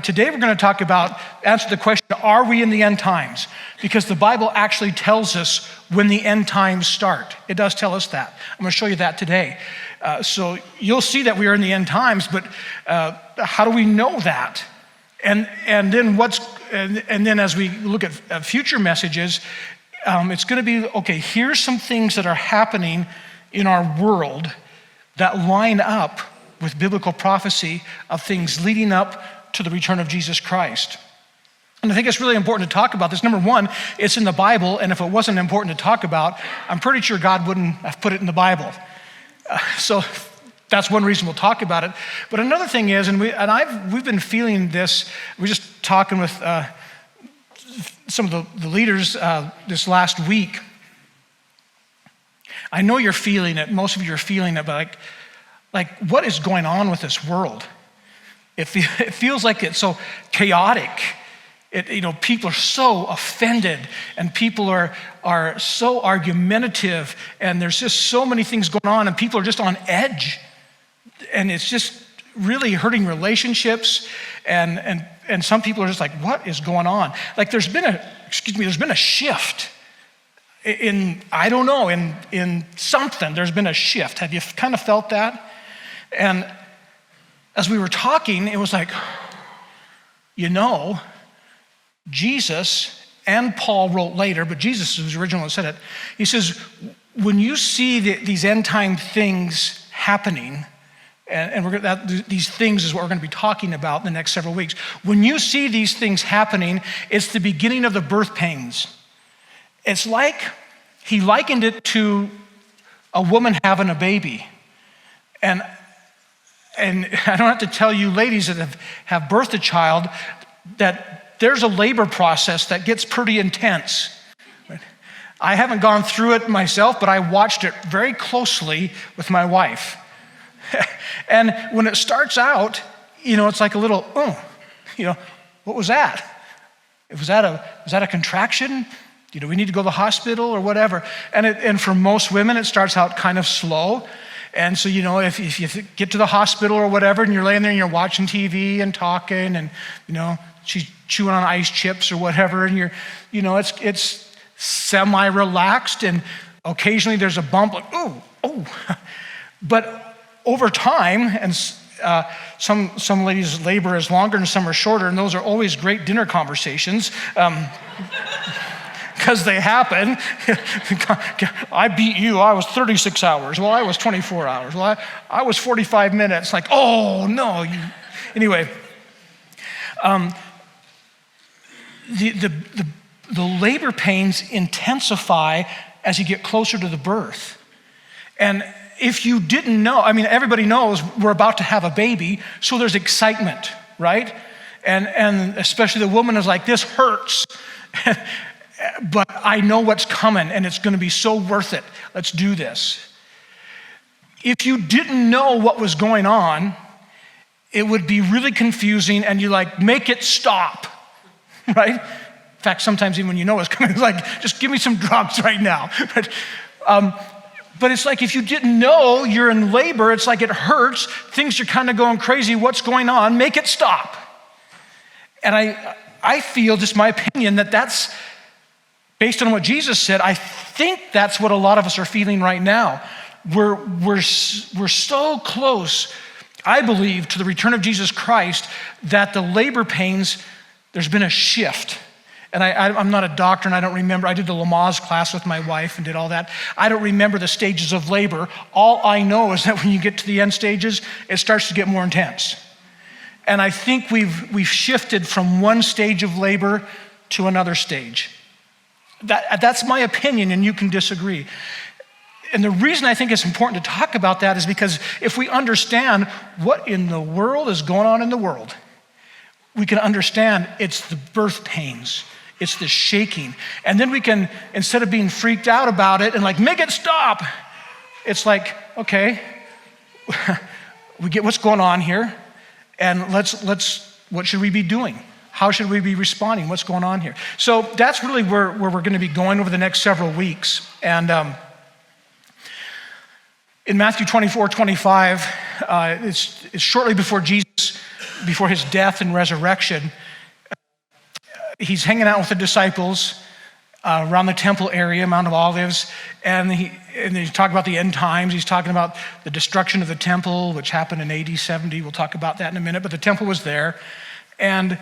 today we're going to answer the question, are we in the end times? Because the Bible actually tells us when the end times start. It does tell us that. I'm going to show you that today. So you'll see that we are in the end times, but how do we know that? And then as we look at future messages, it's going to be, okay, here's some things that are happening in our world that line up with biblical prophecy of things leading up to the return of Jesus Christ. And I think it's really important to talk about this. Number one, it's in the Bible, and if it wasn't important to talk about, I'm pretty sure God wouldn't have put it in the Bible. So that's one reason we'll talk about it. But another thing is, we've been feeling this. We're just talking with some of the leaders this last week. I know you're feeling it. Most of you are feeling it, but like what is going on with this world? It feels like it's so chaotic. People are so offended, and people are so argumentative, and there's just so many things going on, and people are just on edge, and it's just really hurting relationships, and some people are just like, what is going on? Like there's been a shift in something. There's been a shift. Have you kind of felt that? And as we were talking, it was like, Jesus, and Paul wrote later, but Jesus was the original that said it. He says, when you see these end time things happening, and these things is what we're going to be talking about in the next several weeks. When you see these things happening, it's the beginning of the birth pains. It's like he likened it to a woman having a baby. And I don't have to tell you ladies that have birthed a child that there's a labor process that gets pretty intense. I haven't gone through it myself, but I watched it very closely with my wife. And when it starts out, it's like a little, what was that? Was that a contraction? We need to go to the hospital or whatever. And for most women, it starts out kind of slow. And so, if you get to the hospital or whatever, and you're laying there and you're watching TV and talking, and, she's chewing on ice chips or whatever, and it's semi-relaxed, and occasionally there's a bump, like, oh. But over time, and some ladies' labor is longer and some are shorter, and those are always great dinner conversations. Because they happen. I beat you, I was 36 hours. Well, I was 24 hours. Well, I was 45 minutes. Like, oh, no. Anyway, the labor pains intensify as you get closer to the birth. And if you didn't know, everybody knows we're about to have a baby, so there's excitement, right? And especially the woman is like, this hurts. But I know what's coming, and it's going to be so worth it. Let's do this. If you didn't know what was going on, it would be really confusing, and you make it stop, right? In fact, sometimes even when you know it's coming, it's like, just give me some drugs right now. But it's like if you didn't know you're in labor, it's like it hurts, things are kind of going crazy, what's going on? Make it stop. And I feel, just my opinion, that's based on what Jesus said. I think that's what a lot of us are feeling right now. We're so close, I believe, to the return of Jesus Christ that the labor pains, there's been a shift. And I'm not a doctor, and I don't remember. I did the Lamaze class with my wife and did all that. I don't remember the stages of labor. All I know is that when you get to the end stages, it starts to get more intense. And I think we've shifted from one stage of labor to another stage. That's my opinion, and you can disagree. And the reason I think it's important to talk about that is because if we understand what in the world is going on in the world, we can understand it's the birth pains, it's the shaking. And then we can, instead of being freaked out about it and make it stop, it's like, okay, we get what's going on here, and what should we be doing? How should we be responding? What's going on here? So that's really where we're going to be going over the next several weeks. And In Matthew 24:25, it's shortly before Jesus, before his death and resurrection. He's hanging out with the disciples around the temple area, Mount of Olives, and he's talking about the end times. He's talking about the destruction of the temple, which happened in AD 70. We'll talk about that in a minute, but the temple was there. And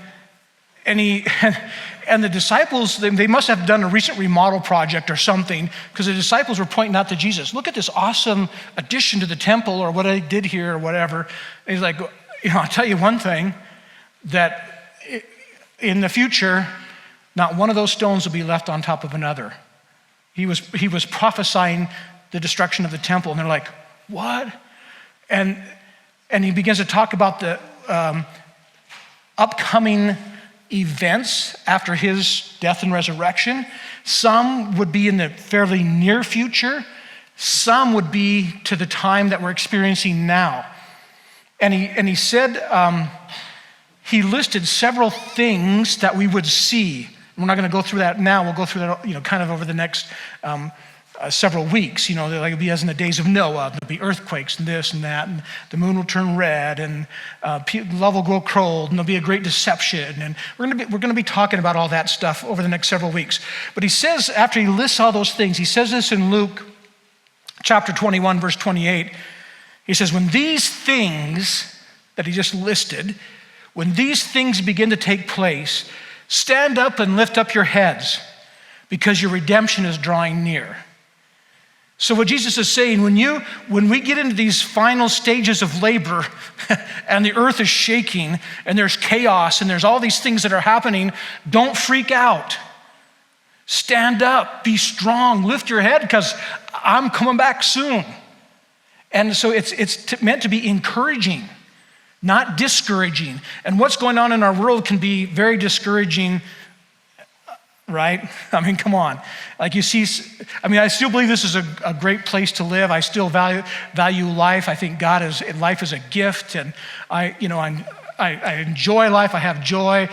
the disciples, they must have done a recent remodel project or something, because the disciples were pointing out to Jesus, look at this awesome addition to the temple, or what I did here, or whatever. And he's like, I'll tell you one thing, that in the future, not one of those stones will be left on top of another. He was prophesying the destruction of the temple, and they're like, what? And he begins to talk about the upcoming events after his death and resurrection. Some would be in the fairly near future. Some would be to the time that we're experiencing now. And he said, he listed several things that we would see. We're not going to go through that now. We'll go through that, kind of over the next several weeks. Like it'll be as in the days of Noah. There'll be earthquakes and this and that, and the moon will turn red, and love will grow cold, and there'll be a great deception. And we're going to be talking about all that stuff over the next several weeks. But he says, after he lists all those things, he says this in Luke chapter 21, verse 28. He says, when these things that he just listed, when these things begin to take place, stand up and lift up your heads, because your redemption is drawing near. So what Jesus is saying, when we get into these final stages of labor and the earth is shaking and there's chaos and there's all these things that are happening, don't freak out. Stand up, be strong, lift your head, because I'm coming back soon. And so it's meant to be encouraging, not discouraging. And what's going on in our world can be very discouraging, right? I mean, come on. Like you see, I still believe this is a great place to live. I still value life. I think life is a gift, and I enjoy life. I have joy.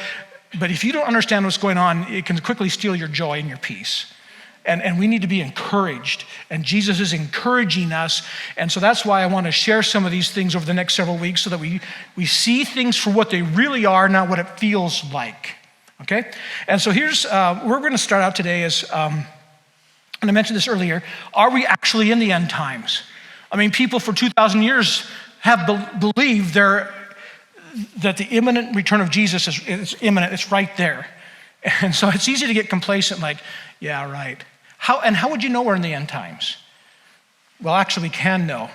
But if you don't understand what's going on, it can quickly steal your joy and your peace. And we need to be encouraged. And Jesus is encouraging us. And so that's why I want to share some of these things over the next several weeks, so that we see things for what they really are, not what it feels like. Okay? And so here's, we're going to start out today as, and I mentioned this earlier, are we actually in the end times? People for 2,000 years have believed that the imminent return of Jesus is imminent. It's right there. And so it's easy to get complacent, like, yeah, right. How would you know we're in the end times? Well, actually, we can know.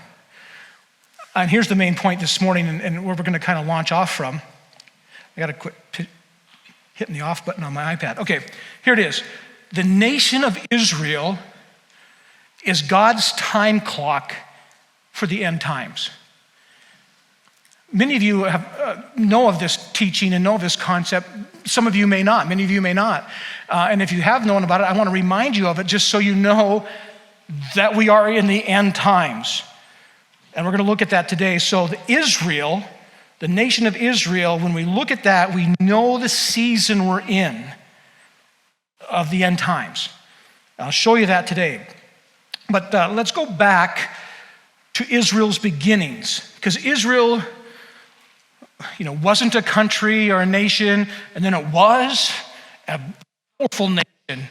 And here's the main point this morning, and where we're going to kind of launch off from. I got to quit hitting the off button on my iPad. Okay, here it is. The nation of Israel is God's time clock for the end times. Many of you know of this teaching and know of this concept. Some of you may not. Many of you may not. And if you have known about it, I want to remind you of it, just so you know that we are in the end times. And we're going to look at that today. So the nation of Israel, when we look at that, we know the season we're in of the end times. I'll show you that today. But let's go back to Israel's beginnings, because Israel, wasn't a country or a nation, and then it was a powerful nation,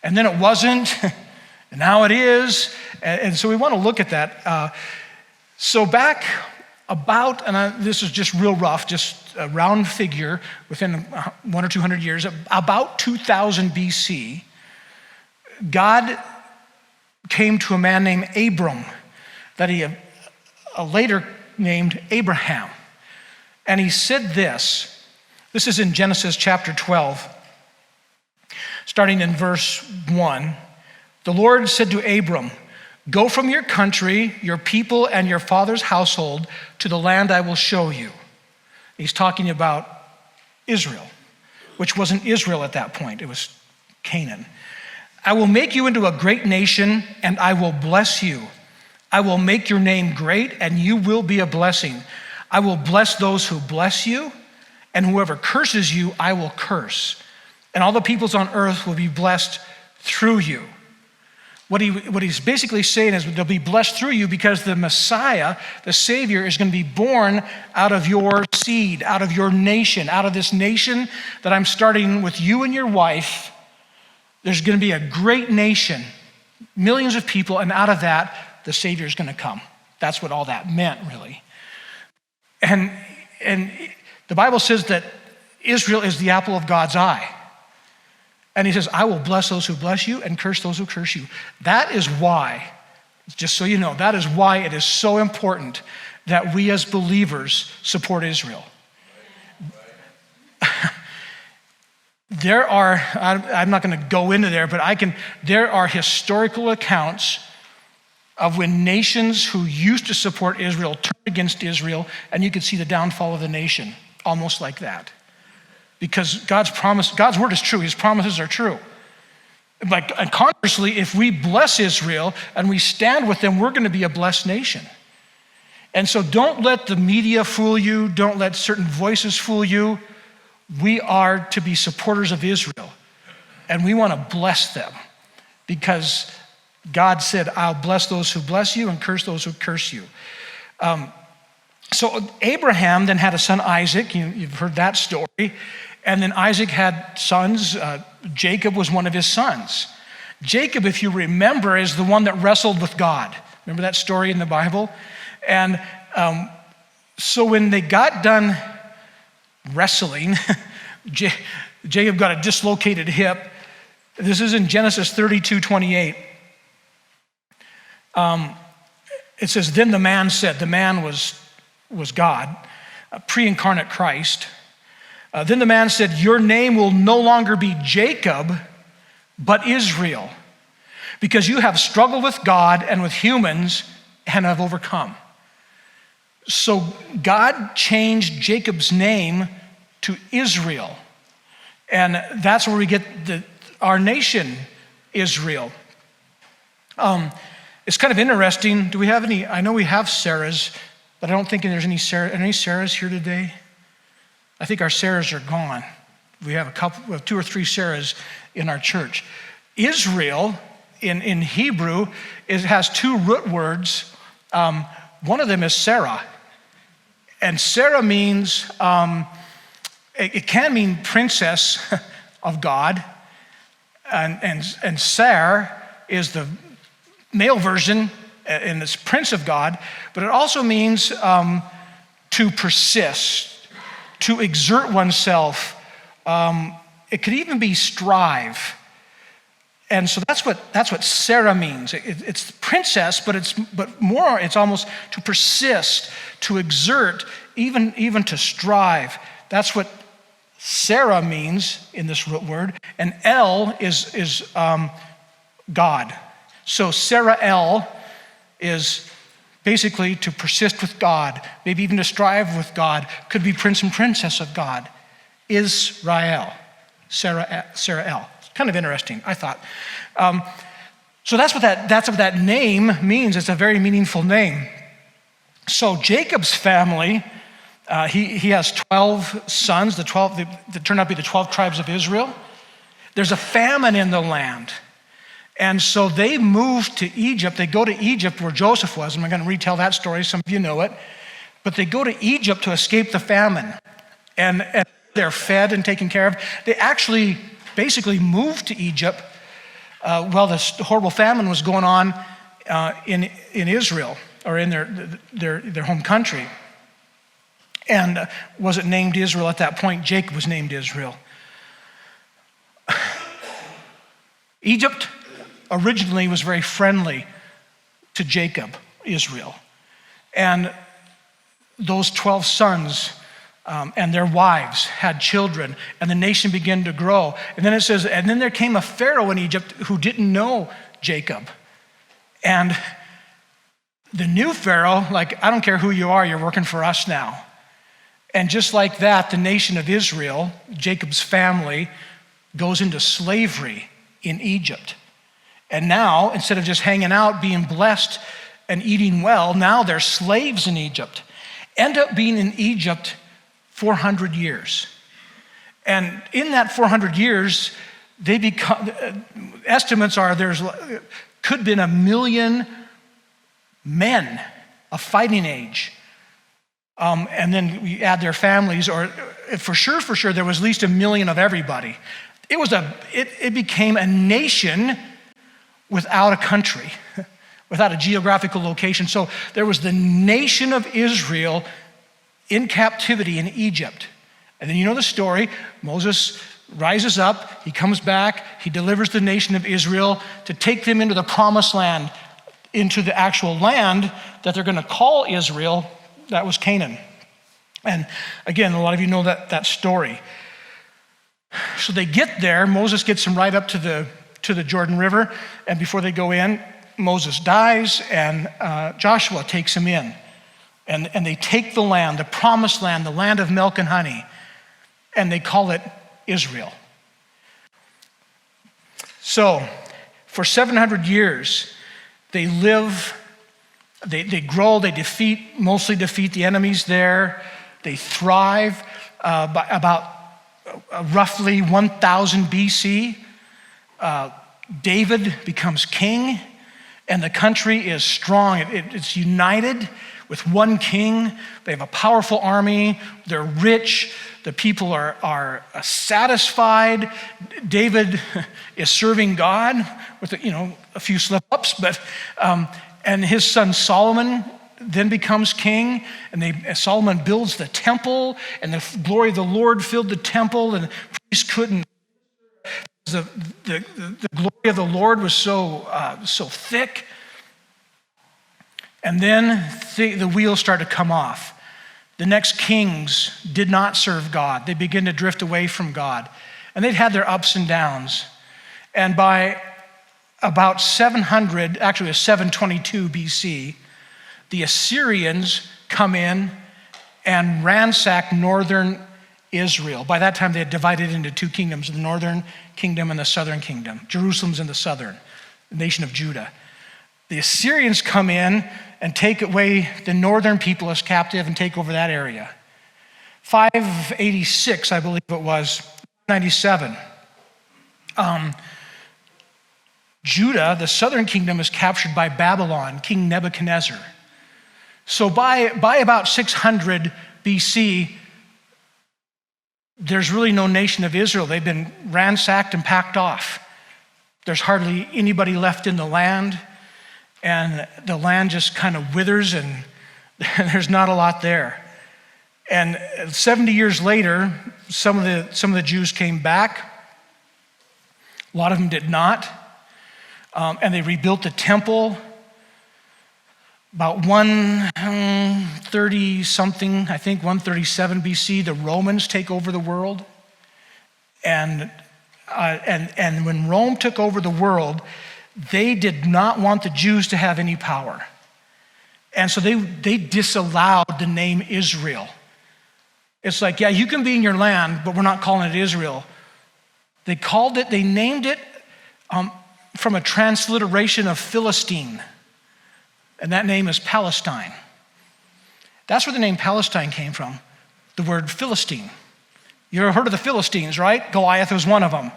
and then it wasn't, and now it is. And so we want to look at that. So back about, and this is just real rough, just a round figure, within 100 or 200 years, about 2000 BC, God came to a man named Abram, that he later named Abraham. And he said this is in Genesis chapter 12, starting in verse 1. The Lord said to Abram, "Go from your country, your people, and your father's household to the land I will show you." He's talking about Israel, which wasn't Israel at that point. It was Canaan. "I will make you into a great nation, and I will bless you. I will make your name great, and you will be a blessing. I will bless those who bless you, and whoever curses you, I will curse. And all the peoples on earth will be blessed through you. What he's basically saying is they'll be blessed through you because the Messiah, the Savior, is going to be born out of your seed, out of your nation, out of this nation that I'm starting with you and your wife. There's going to be a great nation, millions of people, and out of that, the Savior is going to come. That's what all that meant, really. And the Bible says that Israel is the apple of God's eye. And he says, I will bless those who bless you and curse those who curse you. That is why, just so you know, that is why it is so important that we as believers support Israel. I'm not going to go into there, but there are historical accounts of when nations who used to support Israel turned against Israel, and you could see the downfall of the nation, almost like that. Because God's word is true, his promises are true. And conversely, if we bless Israel and we stand with them, we're going to be a blessed nation. And so don't let the media fool you, don't let certain voices fool you. We are to be supporters of Israel, and we want to bless them because God said, I'll bless those who bless you and curse those who curse you. So Abraham then had a son, Isaac. You've heard that story. And then Isaac had sons. Jacob was one of his sons. Jacob, if you remember, is the one that wrestled with God. Remember that story in the Bible? And so when they got done wrestling, Jacob got a dislocated hip. This is in Genesis 32:28. It says, then the man said, the man was God, pre-incarnate Christ. Then the man said, your name will no longer be Jacob, but Israel, because you have struggled with God and with humans and have overcome. So God changed Jacob's name to Israel. And that's where we get our nation, Israel. It's kind of interesting. Do we have any? I know we have Sarahs, but I don't think there's any Sarahs here today. I think our Sarahs are gone. We have two or three Sarahs in our church. Israel in Hebrew has two root words. One of them is Sarah, and Sarah means it can mean princess of God, and Sar is the male version, and it's prince of God, but it also means to persist, to exert oneself. It could even be strive. And so that's what Sarah means. It's princess, but more, it's almost to persist, to exert, even to strive. That's what Sarah means in this root word. And El is God. So Sarah El is basically to persist with God, maybe even to strive with God. Could be prince and princess of God. Israel, Sarah El. Kind of interesting, I thought. So that's what that name means. It's a very meaningful name. So Jacob's family, he has 12 sons, that turned out to be the 12 tribes of Israel. There's a famine in the land. And so they moved to Egypt. They go to Egypt where Joseph was. I'm not going to retell that story. Some of you know it. But they go to Egypt to escape the famine. And they're fed and taken care of. They actually basically moved to Egypt while this horrible famine was going on in Israel, or in their home country. And wasn't named Israel at that point. Jacob was named Israel. Egypt originally was very friendly to Jacob, Israel. And those 12 sons and their wives had children, and the nation began to grow. And then it says, and then there came a Pharaoh in Egypt who didn't know Jacob. And the new Pharaoh, like, I don't care who you are, you're working for us now. And just like that, the nation of Israel, Jacob's family, goes into slavery in Egypt. And now, instead of just hanging out, being blessed and eating well, now they're slaves in Egypt. End up being in Egypt 400 years. And in that 400 years, they become, estimates are there's Could have been 1 million men of fighting age. And then we add their families, or for sure, there was at least 1 million of everybody. It became a nation without a country, without a geographical location. So there was the nation of Israel in captivity in Egypt. And then you know the story. Moses rises up, he comes back, he delivers the nation of Israel to take them into the promised land, into the actual land that they're going to call Israel. That was Canaan. And again, a lot of you know that story. So they get there, Moses gets them right up to the Jordan River, and before they go in, Moses dies, and Joshua takes them in. And they take the land, the promised land, the land of milk and honey, and they call it Israel. So for 700 years, they live, they grow, they mostly defeat the enemies there. They thrive. By about roughly 1000 BC, David becomes king, and the country is strong. It's united with one king. They have a powerful army. They're rich. The people are satisfied. David is serving God with a few slip-ups, but and his son Solomon then becomes king, and Solomon builds the temple, and the glory of the Lord filled the temple, and the priests couldn't. The glory of the Lord was so thick. And then the wheels start to come off. The next kings did not serve God. They begin to drift away from God. And they'd had their ups and downs. And by about 722 BC, the Assyrians come in and ransack northern Israel. By that time, they had divided into two kingdoms, the northern kingdom and the southern kingdom. Jerusalem's in the southern, the nation of Judah. The Assyrians come in and take away the northern people as captive and take over that area. 586, I believe it was, 97. Judah, the southern kingdom, is captured by Babylon, King Nebuchadnezzar. So by about 600 BC, there's really no nation of Israel. They've been ransacked and packed off. There's hardly anybody left in the land, and the land just kind of withers, and there's not a lot there. And 70 years later, some of the Jews came back. A lot of them did not. And they rebuilt the temple. About 130 something, I think 137 BC, the Romans take over the world. And when Rome took over the world, they did not want the Jews to have any power. And so they disallowed the name Israel. It's like, yeah, you can be in your land, but we're not calling it Israel. They named it from a transliteration of Philistine. And that name is Palestine. That's where the name Palestine came from, the word Philistine. You ever heard of the Philistines, right? Goliath was one of them.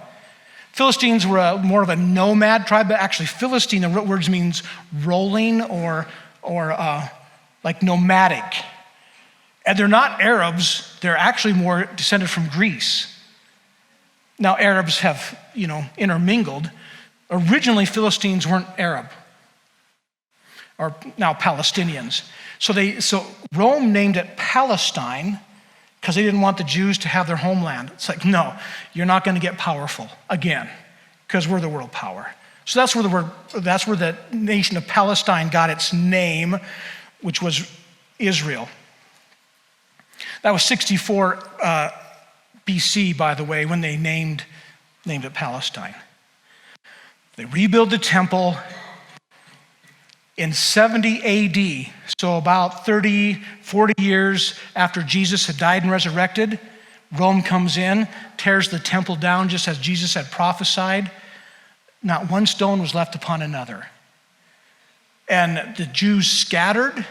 Philistines were more of a nomad tribe, but actually Philistine, the root word means rolling or like nomadic. And they're not Arabs, they're actually more descended from Greece. Now Arabs have, intermingled. Originally Philistines weren't Arab, or now Palestinians. So Rome named it Palestine because they didn't want the Jews to have their homeland. It's like, no, you're not going to get powerful again because we're the world power. So that's where the nation of Palestine got its name, which was Israel. That was 64 BC, by the way, when they named it Palestine. They rebuild the temple. In 70 AD, so about 30, 40 years after Jesus had died and resurrected, Rome comes in, tears the temple down just as Jesus had prophesied. Not one stone was left upon another. And the Jews scattered.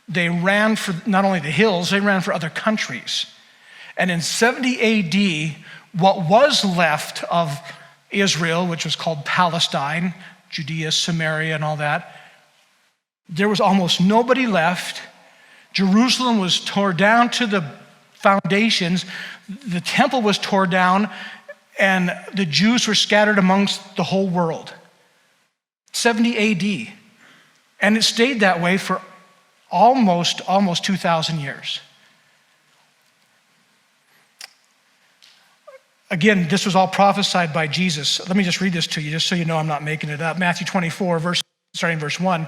They ran for not only the hills, they ran for other countries. And in 70 AD, what was left of Israel, which was called Palestine, Judea, Samaria, and all that. There was almost nobody left. Jerusalem was torn down to the foundations. The temple was torn down, and the Jews were scattered amongst the whole world. 70 AD. And it stayed that way for almost 2,000 years. Again, this was all prophesied by Jesus. Let me just read this to you, just so you know I'm not making it up. Matthew 24, starting verse 1.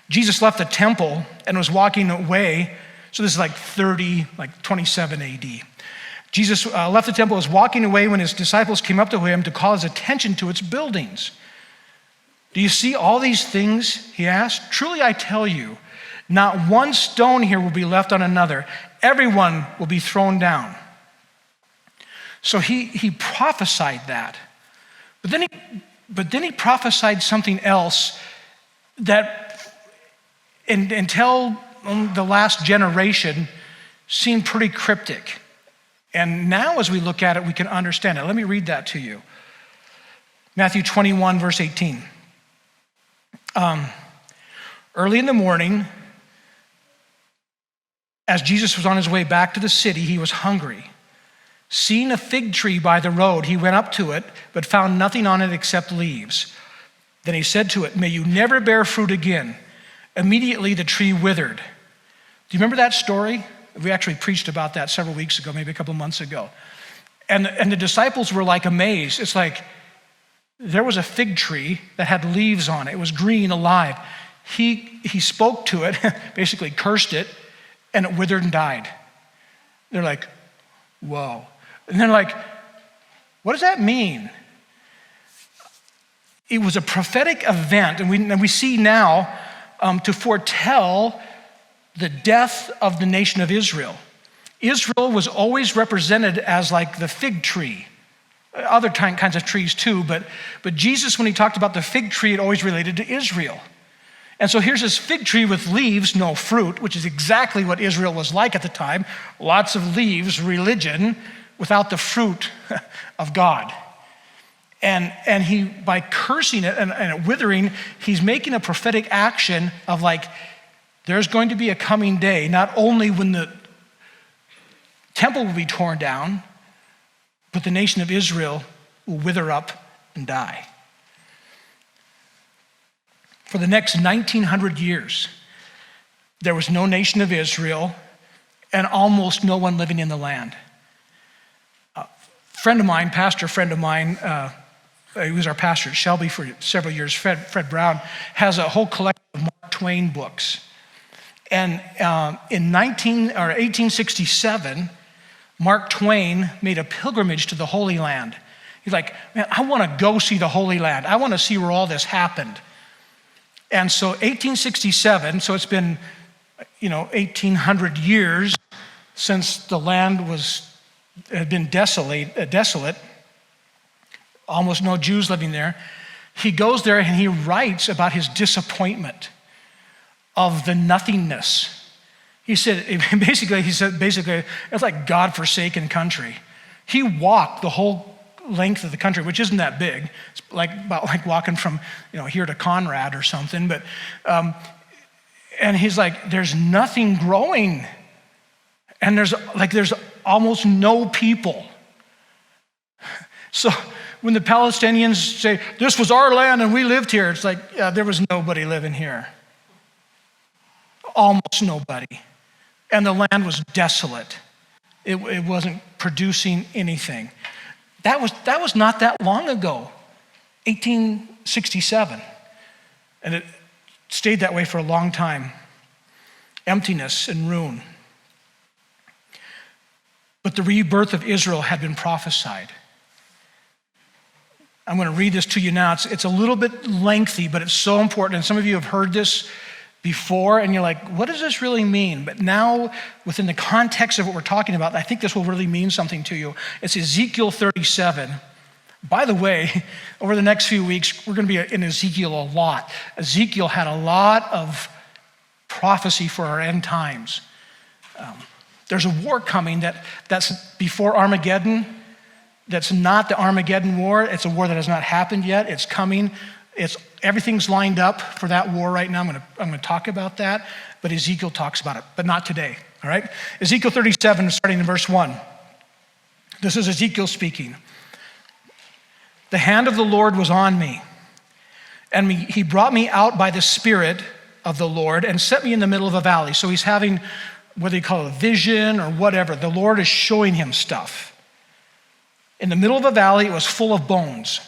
Jesus left the temple and was walking away. So this is like 27 AD. Jesus left the temple, was walking away when his disciples came up to him to call his attention to its buildings. Do you see all these things? He asked. Truly I tell you, not one stone here will be left on another. Everyone will be thrown down. So he prophesied that. But then he prophesied something else that until the last generation seemed pretty cryptic. And now as we look at it, we can understand it. Let me read that to you. Matthew 21, verse 18. Early in the morning, as Jesus was on his way back to the city, he was hungry. Seeing a fig tree by the road, he went up to it, but found nothing on it except leaves. Then he said to it, "May you never bear fruit again." Immediately the tree withered. Do you remember that story? We actually preached about that several weeks ago, maybe a couple months ago. And the disciples were like amazed. It's like there was a fig tree that had leaves on it. It was green, alive. He spoke to it, basically cursed it, and it withered and died. They're like, whoa. And they're like, what does that mean? It was a prophetic event, and we see now to foretell the death of the nation of Israel. Israel was always represented as like the fig tree. Other kinds of trees too, but Jesus, when he talked about the fig tree, it always related to Israel. And so here's this fig tree with leaves, no fruit, which is exactly what Israel was like at the time. Lots of leaves, religion, without the fruit of God. And he, by cursing it and it withering, he's making a prophetic action of like, there's going to be a coming day, not only when the temple will be torn down, but the nation of Israel will wither up and die. For the next 1900 years, there was no nation of Israel and almost no one living in the land. Pastor friend of mine, he was our pastor at Shelby for several years, Fred Brown, has a whole collection of Mark Twain books. And in 1867, Mark Twain made a pilgrimage to the Holy Land. He's like, man, I want to go see the Holy Land. I want to see where all this happened. And so 1867, so it's been, 1,800 years since the land had been desolate, almost no Jews living there. He goes there and he writes about his disappointment of the nothingness. He said, basically, it's like God-forsaken country. He walked the whole length of the country, which isn't that big. It's about like walking from, here to Conrad or something. But, and he's like, there's nothing growing. And there's almost no people. So when the Palestinians say, this was our land and we lived here, it's like, yeah, there was nobody living here. Almost nobody. And the land was desolate. It wasn't producing anything. That was not that long ago, 1867. And it stayed that way for a long time. Emptiness and ruin. But the rebirth of Israel had been prophesied. I'm going to read this to you now. It's a little bit lengthy, but it's so important. And some of you have heard this before, and you're like, what does this really mean? But now, within the context of what we're talking about, I think this will really mean something to you. It's Ezekiel 37. By the way, over the next few weeks, we're going to be in Ezekiel a lot. Ezekiel had a lot of prophecy for our end times. There's a war coming that's before Armageddon. That's not the Armageddon war. It's a war that has not happened yet. It's coming. It's everything's lined up for that war right now. I'm going to talk about that, but Ezekiel talks about it, but not today, all right? Ezekiel 37, starting in verse 1. This is Ezekiel speaking. The hand of the Lord was on me, and he brought me out by the Spirit of the Lord and set me in the middle of a valley. So he's having, whether you call it a vision or whatever, the Lord is showing him stuff. In the middle of a valley, it was full of bones.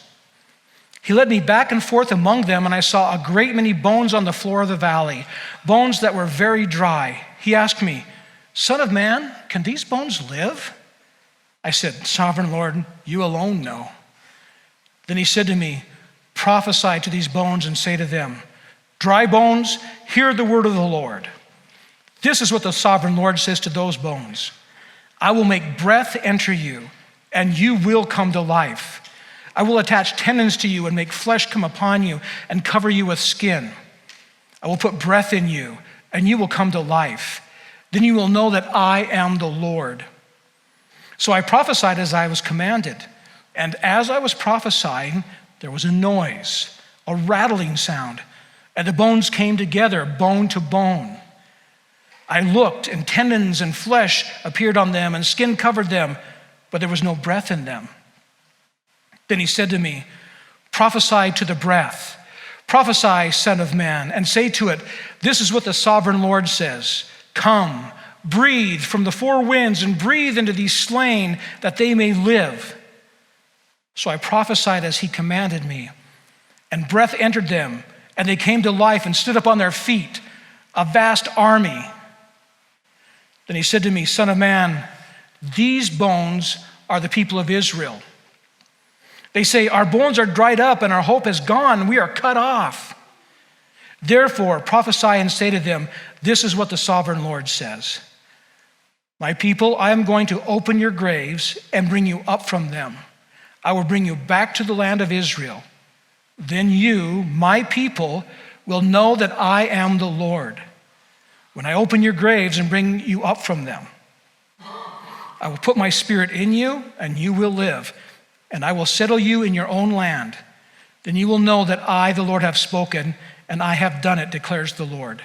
He led me back and forth among them, and I saw a great many bones on the floor of the valley, bones that were very dry. He asked me, Son of man, can these bones live? I said, Sovereign Lord, you alone know. Then he said to me, prophesy to these bones and say to them, dry bones, hear the word of the Lord. This is what the sovereign Lord says to those bones. I will make breath enter you, and you will come to life. I will attach tendons to you and make flesh come upon you and cover you with skin. I will put breath in you, and you will come to life. Then you will know that I am the Lord. So I prophesied as I was commanded. And as I was prophesying, there was a noise, a rattling sound, and the bones came together, bone to bone. I looked, and tendons and flesh appeared on them, and skin covered them, but there was no breath in them. Then he said to me, prophesy to the breath. Prophesy, Son of man, and say to it, this is what the sovereign Lord says. Come, breathe from the four winds and breathe into these slain that they may live. So I prophesied as he commanded me, and breath entered them, and they came to life and stood up on their feet, a vast army. Then he said to me, Son of man, these bones are the people of Israel. They say, our bones are dried up and our hope is gone. We are cut off. Therefore, prophesy and say to them, this is what the sovereign Lord says. My people, I am going to open your graves and bring you up from them. I will bring you back to the land of Israel. Then you, my people, will know that I am the Lord. When I open your graves and bring you up from them, I will put my spirit in you, and you will live, and I will settle you in your own land. Then you will know that I, the Lord, have spoken, and I have done it, declares the Lord.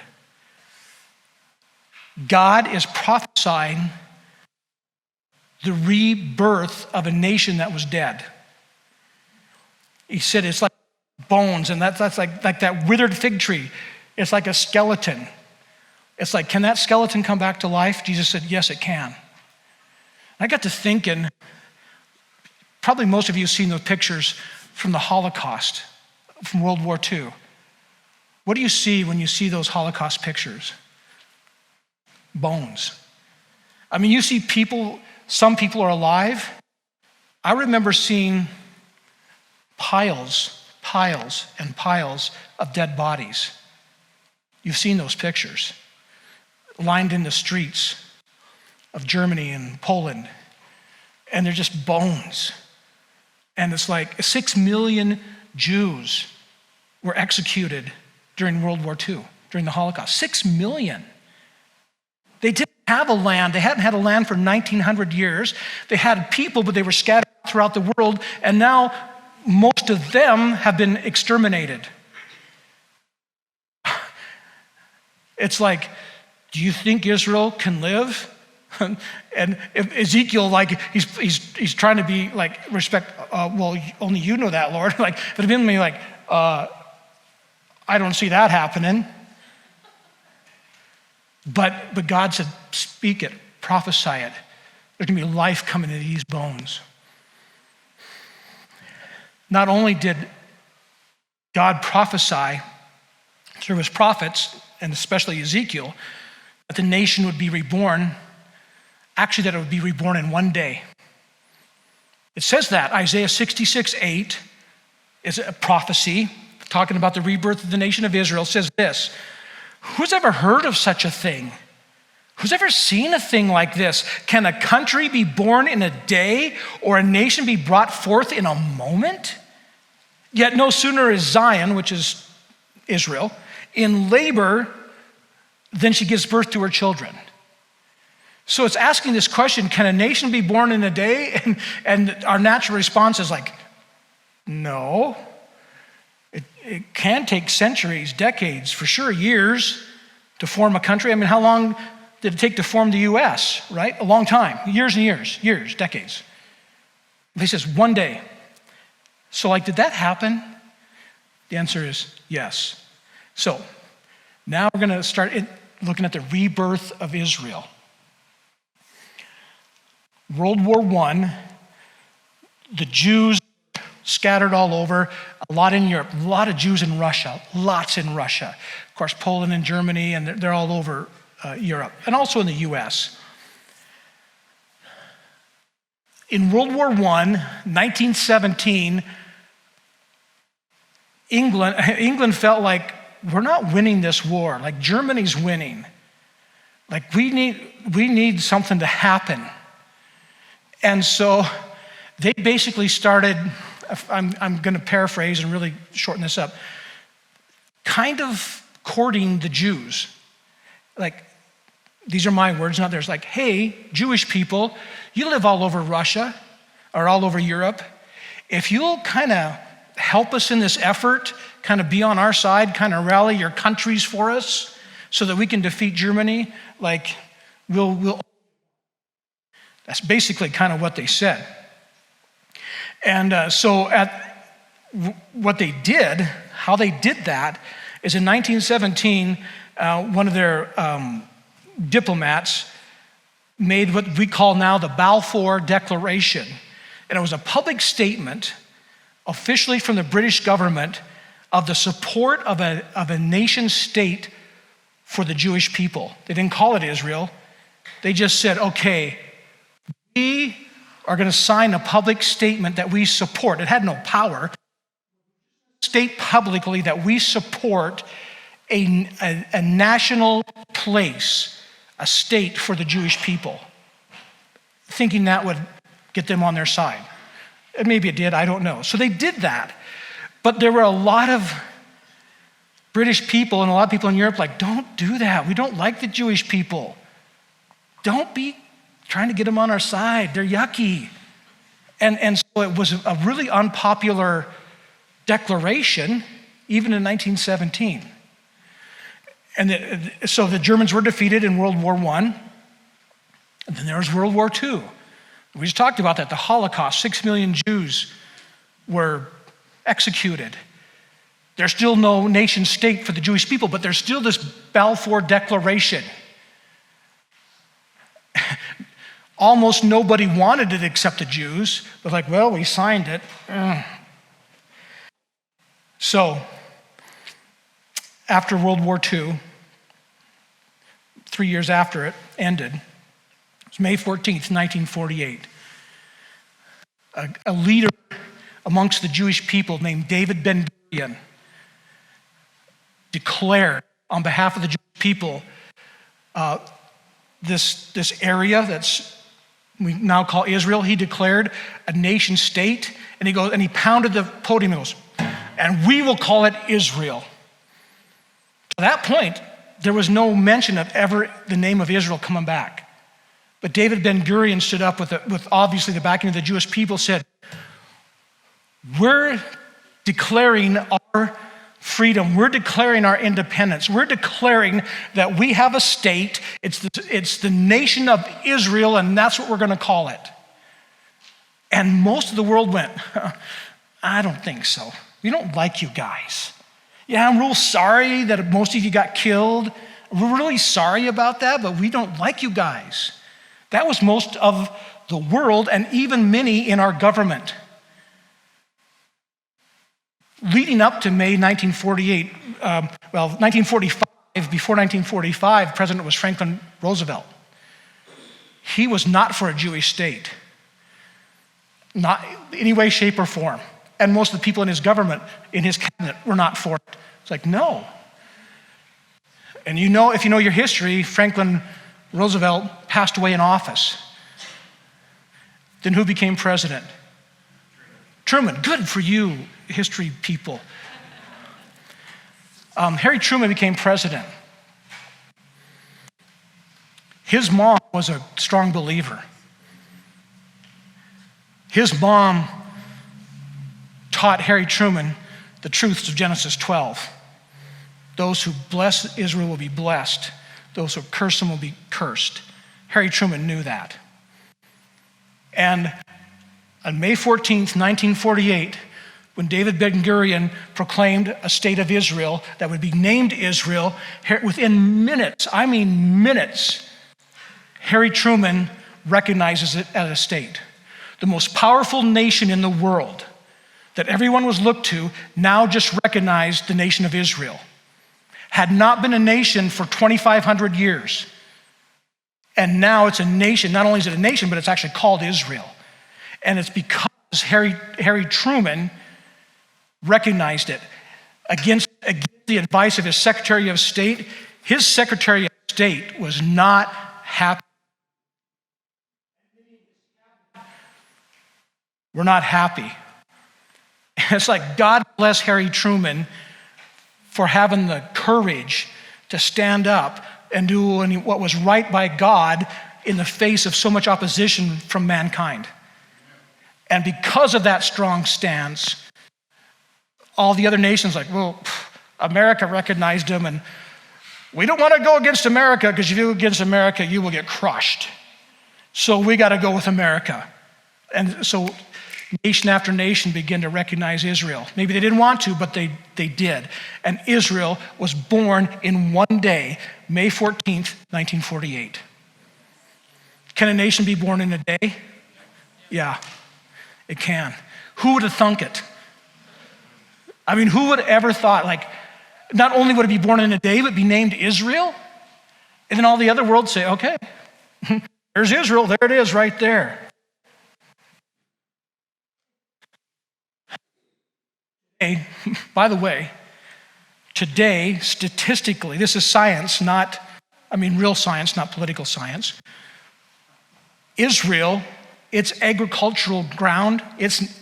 God is prophesying the rebirth of a nation that was dead. He said it's like bones, and that's like that withered fig tree. It's like a skeleton. It's like, can that skeleton come back to life? Jesus said, yes, it can. I got to thinking, probably most of you have seen those pictures from the Holocaust, from World War II. What do you see when you see those Holocaust pictures? Bones. I mean, you see people, some people are alive. I remember seeing piles and piles of dead bodies. You've seen those pictures, lined in the streets of Germany and Poland, and they're just bones. And it's like 6 million Jews were executed during World War II, during the Holocaust. 6 million. They didn't have a land. They hadn't had a land for 1,900 years. They had people, but they were scattered throughout the world, and now most of them have been exterminated. It's like, do you think Israel can live? And if Ezekiel, like, he's trying to be like, respect, well, only you know that, Lord. Like, but it'd be like, I don't see that happening. But God said, speak it, prophesy it. There's gonna be life coming into these bones. Not only did God prophesy through his prophets, and especially Ezekiel, that the nation would be reborn, actually that it would be reborn in one day. It says that, Isaiah 66:8 is a prophecy talking about the rebirth of the nation of Israel. It says this, who's ever heard of such a thing? Who's ever seen a thing like this? Can a country be born in a day or a nation be brought forth in a moment? Yet no sooner is Zion, which is Israel, in labor than she gives birth to her children. So it's asking this question, can a nation be born in a day? And our natural response is like, no. It can take centuries, decades, for sure, years to form a country. I mean, how long did it take to form the US, right? A long time, years and years, decades. He says, one day. So like, did that happen? The answer is yes. So now we're gonna start looking at the rebirth of Israel. World War I, the Jews scattered all over, a lot in Europe, a lot of Jews in Russia, lots in Russia. Of course, Poland and Germany, and they're all over Europe, and also in the US. In World War I, 1917, England felt like, we're not winning this war, like Germany's winning. Like we need something to happen. And so they basically started, I'm gonna paraphrase and really shorten this up, kind of courting the Jews. Like, these are my words, not theirs. Like, hey, Jewish people, you live all over Russia or all over Europe. If you'll kind of help us in this effort, kind of be on our side, kind of rally your countries for us so that we can defeat Germany, like, we'll. That's basically kind of what they said. And so what they did, how they did that, is in 1917, one of their diplomats made what we call now the Balfour Declaration. And it was a public statement, officially from the British government, of the support of a nation state for the Jewish people. They didn't call it Israel. They just said, okay, we are going to sign a public statement that we support. It had no power. State publicly that we support a national place, a state for the Jewish people, thinking that would get them on their side. And maybe it did, I don't know. So they did that. But there were a lot of British people and a lot of people in Europe like, don't do that. We don't like the Jewish people. Don't be trying to get them on our side. They're yucky. And so it was a really unpopular declaration, even in 1917. And so the Germans were defeated in World War I. And then there was World War II. We just talked about that, the Holocaust. 6 million Jews were executed. There's still no nation state for the Jewish people, but there's still this Balfour Declaration. Almost nobody wanted it except the Jews. But like, well, we signed it. So, after World War II, 3 years after it ended, it was May 14th, 1948. A leader amongst the Jewish people named David Ben-Gurion declared on behalf of the Jewish people this area that's we now call Israel. He declared a nation state, and he pounded the podium and goes, and we will call it Israel. To that point, there was no mention of ever the name of Israel coming back. But David Ben-Gurion stood up with obviously the backing of the Jewish people, said, we're declaring our freedom. We're declaring our independence. We're declaring that we have a state. It's the nation of Israel, and that's what we're going to call it. And most of the world went, I don't think so. We don't like you guys. Yeah, I'm real sorry that most of you got killed. We're really sorry about that, but we don't like you guys. That was most of the world, and even many in our government. Leading up to May 1948, 1945, before 1945, president was Franklin Roosevelt. He was not for a Jewish state, not in any way, shape, or form. And most of the people in his government, in his cabinet, were not for it. It's like, no. And you know, if you know your history, Franklin Roosevelt passed away in office. Then who became president? Truman. Good for you, history people. Harry Truman became president. His mom was a strong believer. His mom taught Harry Truman the truths of Genesis 12. Those who bless Israel will be blessed. Those who curse them will be cursed. Harry Truman knew that. And on May 14th, 1948, when David Ben-Gurion proclaimed a state of Israel that would be named Israel, within minutes, I mean minutes, Harry Truman recognizes it as a state. The most powerful nation in the world that everyone was looked to now just recognized the nation of Israel. Had not been a nation for 2,500 years. And now it's a nation. Not only is it a nation, but it's actually called Israel. And it's because Harry Truman recognized it against the advice of his Secretary of State. His Secretary of State was not happy. We're not happy. And it's like, God bless Harry Truman for having the courage to stand up and do what was right by God in the face of so much opposition from mankind. And because of that strong stance, all the other nations like, well, America recognized him, and we don't want to go against America because if you go against America, you will get crushed. So we got to go with America. And so nation after nation began to recognize Israel. Maybe they didn't want to, but they did. And Israel was born in one day, May 14th, 1948. Can a nation be born in a day? Yeah, it can. Who would have thunk it? I mean, who would have ever thought, like, not only would it be born in a day, but be named Israel? And then all the other world say, okay, there's Israel, there it is right there. By the way, today, statistically, this is science, real science, not political science. Israel, its agricultural ground,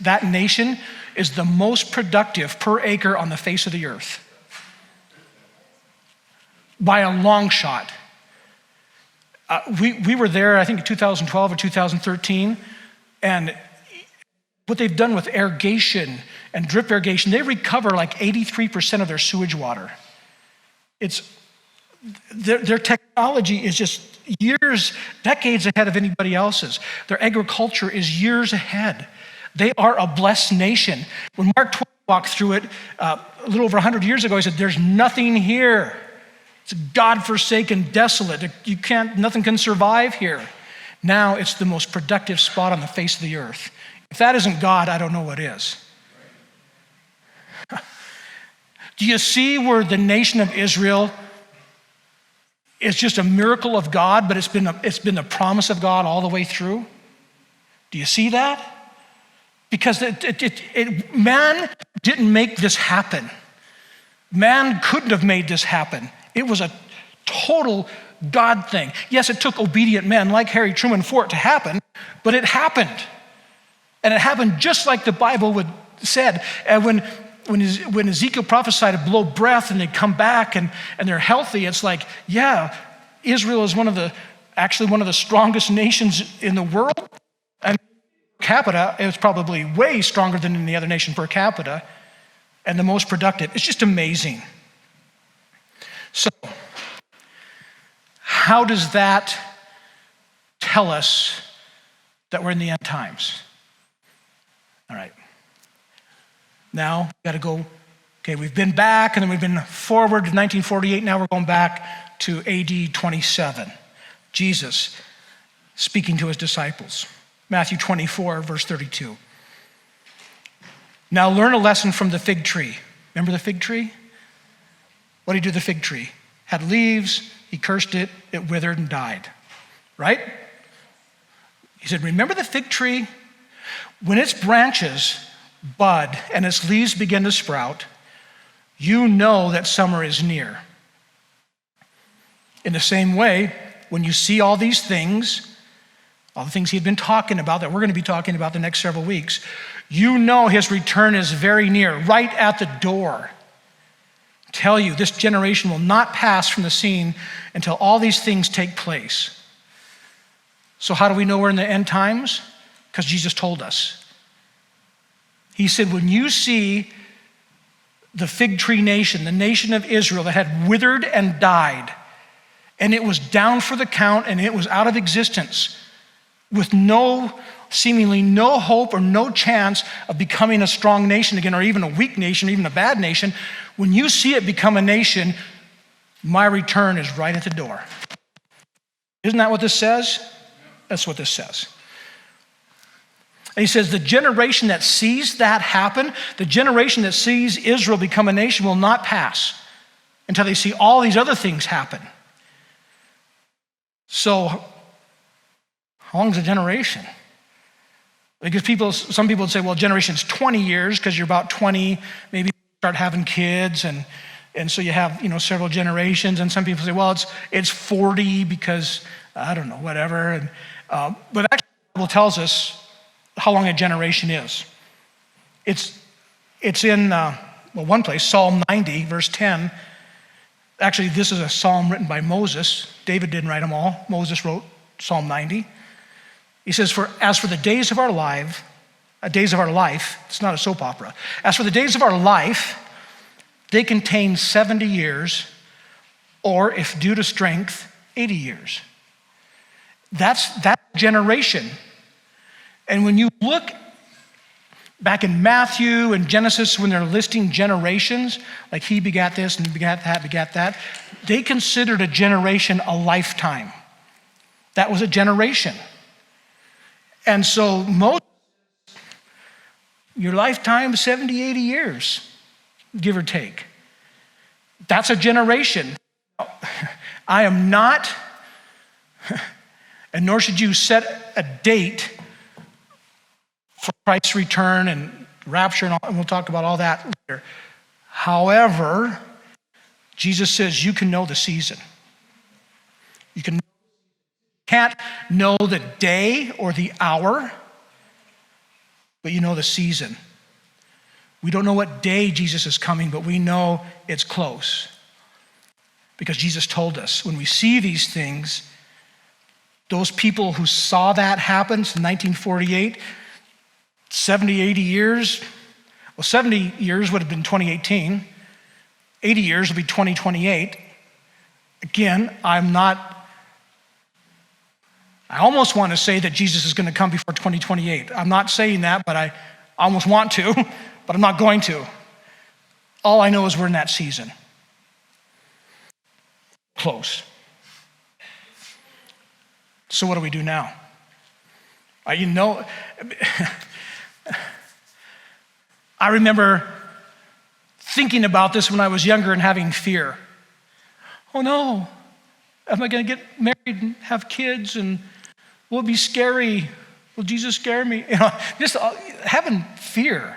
that nation is the most productive per acre on the face of the earth. By a long shot. We were there, I think, in 2012 or 2013, and what they've done with irrigation and drip irrigation, they recover like 83% of their sewage water. Their technology is just decades ahead of anybody else's. Their agriculture is years ahead. They are a blessed nation. When Mark Twain walked through it a little over 100 years ago, he said, there's nothing here. It's God-forsaken, desolate. Nothing can survive here. Now it's the most productive spot on the face of the earth. If that isn't God, I don't know what is. Do you see where the nation of Israel is just a miracle of God, but it's been the promise of God all the way through? Do you see that? Because man didn't make this happen. Man couldn't have made this happen. It was a total God thing. Yes, it took obedient men like Harry Truman for it to happen, but it happened. And it happened just like the Bible said. And when Ezekiel prophesied to blow breath and they come back and they're healthy, it's like, yeah, Israel is actually one of the strongest nations in the world. And per capita, it's probably way stronger than any other nation per capita, and the most productive. It's just amazing. So, how does that tell us that we're in the end times? All right. Now, we got to go, okay, we've been back, and then we've been forward to 1948. Now we're going back to AD 27. Jesus speaking to his disciples. Matthew 24, verse 32. Now learn a lesson from the fig tree. Remember the fig tree? What did he do to the fig tree? Had leaves, he cursed it, it withered and died. Right? He said, remember the fig tree? When its branches bud and its leaves begin to sprout, you know that summer is near. In the same way, when you see all these things, all the things he'd been talking about that we're going to be talking about the next several weeks, you know his return is very near, right at the door. Tell you, this generation will not pass from the scene until all these things take place. So how do we know we're in the end times? Because Jesus told us. He said, when you see the fig tree nation, the nation of Israel that had withered and died, and it was down for the count and it was out of existence with seemingly no hope or no chance of becoming a strong nation again, or even a weak nation, or even a bad nation. When you see it become a nation, my return is right at the door. Isn't that what this says? That's what this says. And he says the generation that sees that happen, the generation that sees Israel become a nation will not pass until they see all these other things happen. So, how long is a generation? Because some people would say, well, generation's 20 years because you're about 20, maybe start having kids, and so you have several generations. And some people say, well, it's 40 because I don't know, whatever. But actually, the Bible tells us how long a generation is. It's in one place, Psalm 90, verse 10. Actually, this is a psalm written by Moses. David didn't write them all. Moses wrote Psalm 90. He says, as for the days of our life, it's not a soap opera. As for the days of our life, they contain 70 years, or if due to strength, 80 years. That's generation. And when you look back in Matthew and Genesis, when they're listing generations, like he begat this and begat that, they considered a generation a lifetime. That was a generation. And so your lifetime is 70, 80 years, give or take. That's a generation. I am not, and nor should you set a date for Christ's return and rapture, and we'll talk about all that later. However, Jesus says you can know the season. You can't know the day or the hour, but you know the season. We don't know what day Jesus is coming, but we know it's close. Because Jesus told us, when we see these things, those people who saw that happen in 1948, 70, 80 years, well, 70 years would have been 2018. 80 years will be 2028. Again, I almost want to say that Jesus is going to come before 2028. I'm not saying that, but I almost want to, but I'm not going to. All I know is we're in that season. Close. So what do we do now? I remember thinking about this when I was younger and having fear. Oh no, am I going to get married and have kids, and will it be scary? Will Jesus scare me? Just having fear.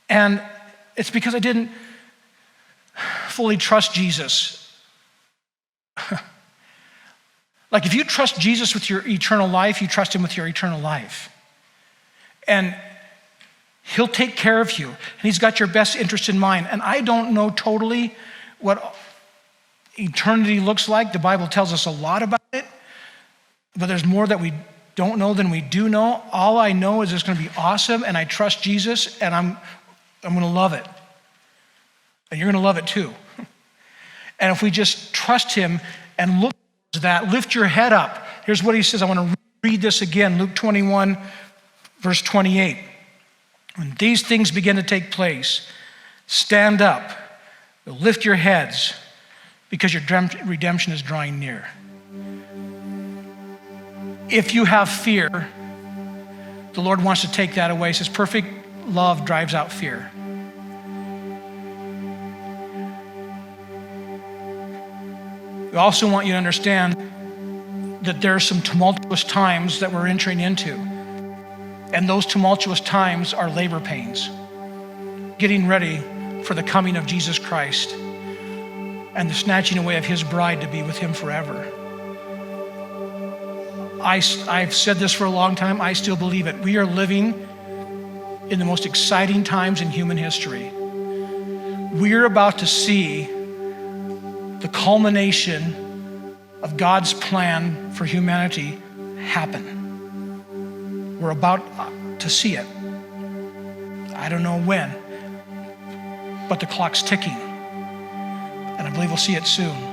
And it's because I didn't fully trust Jesus. Like if you trust Jesus with your eternal life, you trust him with your eternal life. And he'll take care of you. And he's got your best interest in mind. And I don't know totally what eternity looks like. The Bible tells us a lot about it. But there's more that we don't know than we do know. All I know is it's going to be awesome. And I trust Jesus. And I'm going to love it. And you're going to love it too. And if we just trust him and look at that, lift your head up. Here's what he says. I want to read this again. Luke 21, verse 28. When these things begin to take place, stand up, lift your heads, because your redemption is drawing near. If you have fear, the Lord wants to take that away. He says, perfect love drives out fear. We also want you to understand that there are some tumultuous times that we're entering into. And those tumultuous times are labor pains, getting ready for the coming of Jesus Christ and the snatching away of his bride to be with him forever. I've said this for a long time. I still believe it. We are living in the most exciting times in human history. We're about to see the culmination of God's plan for humanity happen. We're about to see it. I don't know when, but the clock's ticking. And I believe we'll see it soon.